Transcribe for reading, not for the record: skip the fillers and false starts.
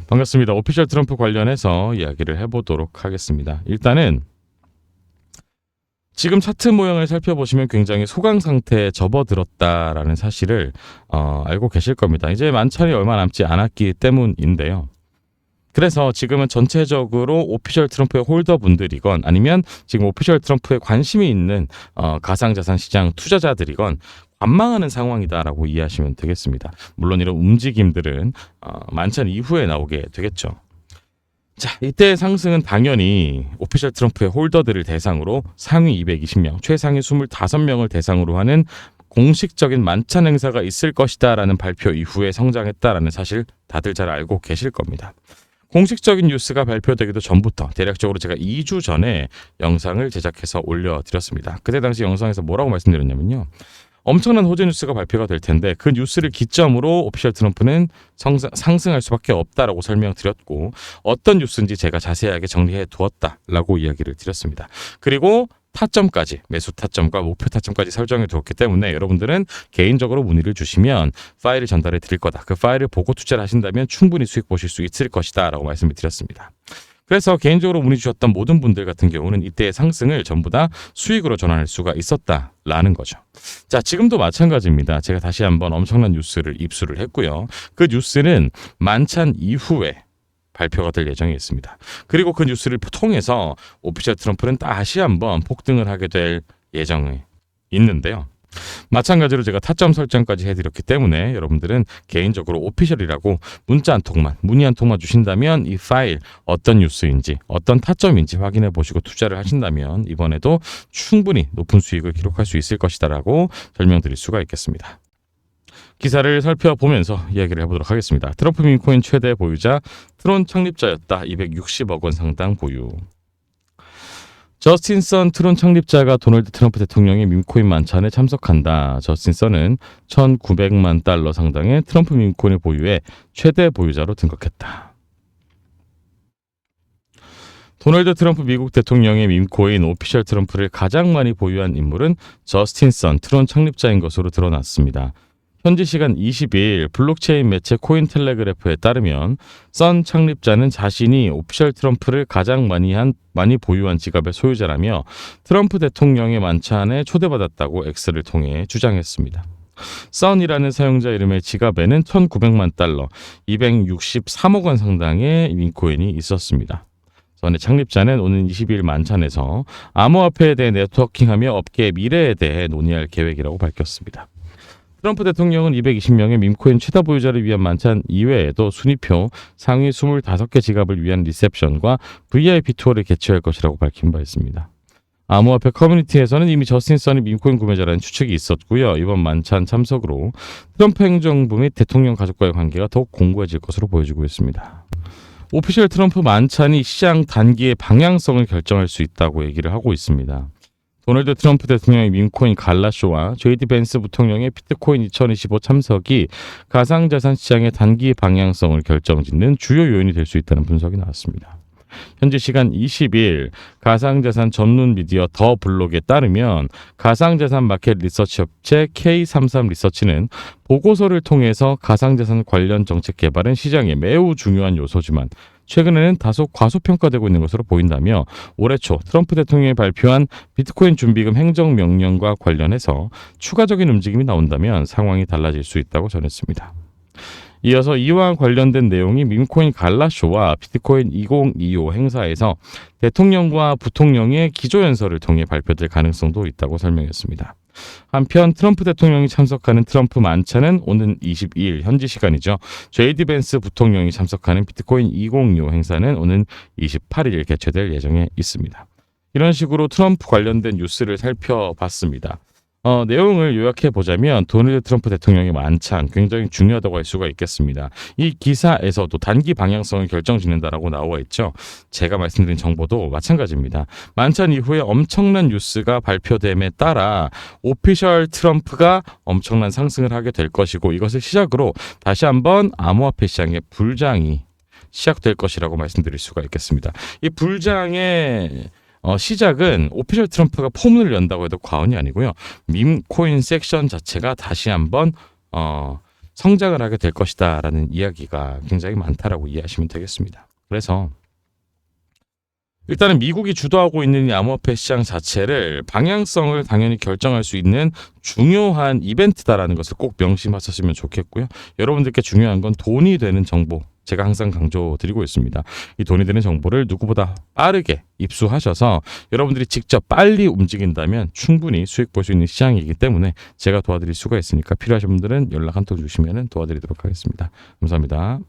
반갑습니다. 오피셜 트럼프 관련해서 이야기를 해보도록 하겠습니다. 일단은 지금 차트 모양을 살펴보시면 굉장히 소강 상태에 접어들었다라는 사실을 알고 계실 겁니다. 이제 만찬이 얼마 남지 않았기 때문인데요. 그래서 지금은 전체적으로 오피셜 트럼프의 홀더분들이건 아니면 지금 오피셜 트럼프에 관심이 있는 가상자산 시장 투자자들이건 관망하는 상황이다라고 이해하시면 되겠습니다. 물론 이런 움직임들은 만찬 이후에 나오게 되겠죠. 자, 이때의 상승은 당연히 오피셜 트럼프의 홀더들을 대상으로 상위 220명, 최상위 25명을 대상으로 하는 공식적인 만찬 행사가 있을 것이다라는 발표 이후에 성장했다라는 사실 다들 잘 알고 계실 겁니다. 공식적인 뉴스가 발표되기도 전부터 대략적으로 제가 2주 전에 영상을 제작해서 올려드렸습니다. 그때 당시 영상에서 뭐라고 말씀드렸냐면요. 엄청난 호재 뉴스가 발표가 될 텐데 그 뉴스를 기점으로 오피셜 트럼프는 상승할 수밖에 없다라고 설명드렸고 어떤 뉴스인지 제가 자세하게 정리해 두었다라고 이야기를 드렸습니다. 그리고 타점까지 매수 타점과 목표 타점까지 설정해 두었기 때문에 여러분들은 개인적으로 문의를 주시면 파일을 전달해 드릴 거다. 그 파일을 보고 투자를 하신다면 충분히 수익 보실 수 있을 것이다 라고 말씀을 드렸습니다. 그래서 개인적으로 문의 주셨던 모든 분들 같은 경우는 이때의 상승을 전부 다 수익으로 전환할 수가 있었다라는 거죠. 자, 지금도 마찬가지입니다. 제가 다시 한번 엄청난 뉴스를 입수를 했고요. 그 뉴스는 만찬 이후에 발표가 될 예정이 있습니다. 그리고 그 뉴스를 통해서 오피셜 트럼프는 다시 한번 폭등을 하게 될 예정이 있는데요. 마찬가지로 제가 타점 설정까지 해드렸기 때문에 여러분들은 개인적으로 오피셜이라고 문자 한 통만, 문의 한 통만 주신다면 이 파일 어떤 뉴스인지 어떤 타점인지 확인해 보시고 투자를 하신다면 이번에도 충분히 높은 수익을 기록할 수 있을 것이다라고 설명드릴 수가 있겠습니다. 기사를 살펴보면서 이야기를 해보도록 하겠습니다. 트럼프 밈코인 최대 보유자, 트론 창립자였다. 260억 원 상당 보유. 저스틴 선 트론 창립자가 도널드 트럼프 대통령의 밈코인 만찬에 참석한다. 저스틴 선은 1,900만 달러 상당의 트럼프 밈코인을 보유해 최대 보유자로 등극했다. 도널드 트럼프 미국 대통령의 밈코인 오피셜 트럼프를 가장 많이 보유한 인물은 저스틴 선 트론 창립자인 것으로 드러났습니다. 현지 시간 22일 블록체인 매체 코인텔레그래프에 따르면 선 창립자는 자신이 오피셜 트럼프를 가장 많이 보유한 지갑의 소유자라며 트럼프 대통령의 만찬에 초대받았다고 X를 통해 주장했습니다. 선이라는 사용자 이름의 지갑에는 1,900만 달러, 263억 원 상당의 밈코인이 있었습니다. 선의 창립자는 오는 22일 만찬에서 암호화폐에 대해 네트워킹하며 업계의 미래에 대해 논의할 계획이라고 밝혔습니다. 트럼프 대통령은 220명의 밈코인 최다 보유자를 위한 만찬 이외에도 순위표 상위 25개 지갑을 위한 리셉션과 VIP 투어를 개최할 것이라고 밝힌 바 있습니다. 암호화폐 커뮤니티에서는 이미 저스틴 선이 밈코인 구매자라는 추측이 있었고요. 이번 만찬 참석으로 트럼프 행정부 및 대통령 가족과의 관계가 더욱 공고해질 것으로 보여지고 있습니다. 오피셜 트럼프 만찬이 시장 단기의 방향성을 결정할 수 있다고 얘기를 하고 있습니다. 도널드 트럼프 대통령의 밈코인 갈라쇼와 JD 벤스 부통령의 비트코인 2025 참석이 가상자산 시장의 단기 방향성을 결정짓는 주요 요인이 될 수 있다는 분석이 나왔습니다. 현지 시간 20일 가상자산 전문 미디어 더 블록에 따르면 가상자산 마켓 리서치 업체 K33 리서치는 보고서를 통해서 가상자산 관련 정책 개발은 시장에 매우 중요한 요소지만 최근에는 다소 과소평가되고 있는 것으로 보인다며 올해 초 트럼프 대통령이 발표한 비트코인 준비금 행정명령과 관련해서 추가적인 움직임이 나온다면 상황이 달라질 수 있다고 전했습니다. 이어서 이와 관련된 내용이 밈코인 갈라쇼와 비트코인 2025 행사에서 대통령과 부통령의 기조연설을 통해 발표될 가능성도 있다고 설명했습니다. 한편 트럼프 대통령이 참석하는 트럼프 만찬은 오는 22일 현지 시간이죠. JD 벤스 부통령이 참석하는 비트코인 2025 행사는 오는 28일 개최될 예정에 있습니다. 이런 식으로 트럼프 관련된 뉴스를 살펴봤습니다. 내용을 요약해 보자면 도널드 트럼프 대통령의 만찬 굉장히 중요하다고 할 수가 있겠습니다. 이 기사에서도 단기 방향성을 결정짓는다라고 나와 있죠. 제가 말씀드린 정보도 마찬가지입니다. 만찬 이후에 엄청난 뉴스가 발표됨에 따라 오피셜 트럼프가 엄청난 상승을 하게 될 것이고 이것을 시작으로 다시 한번 암호화폐 시장의 불장이 시작될 것이라고 말씀드릴 수가 있겠습니다. 이 불장의 시작은 오피셜 트럼프가 포문을 연다고 해도 과언이 아니고요. 밈코인 섹션 자체가 다시 한번 성장을 하게 될 것이다라는 이야기가 굉장히 많다라고 이해하시면 되겠습니다. 그래서 일단은 미국이 주도하고 있는 이 암호화폐 시장 자체를 방향성을 당연히 결정할 수 있는 중요한 이벤트다라는 것을 꼭 명심하셨으면 좋겠고요. 여러분들께 중요한 건 돈이 되는 정보. 제가 항상 강조드리고 있습니다. 이 돈이 되는 정보를 누구보다 빠르게 입수하셔서 여러분들이 직접 빨리 움직인다면 충분히 수익 볼 수 있는 시장이기 때문에 제가 도와드릴 수가 있으니까 필요하신 분들은 연락 한 통 주시면 도와드리도록 하겠습니다. 감사합니다.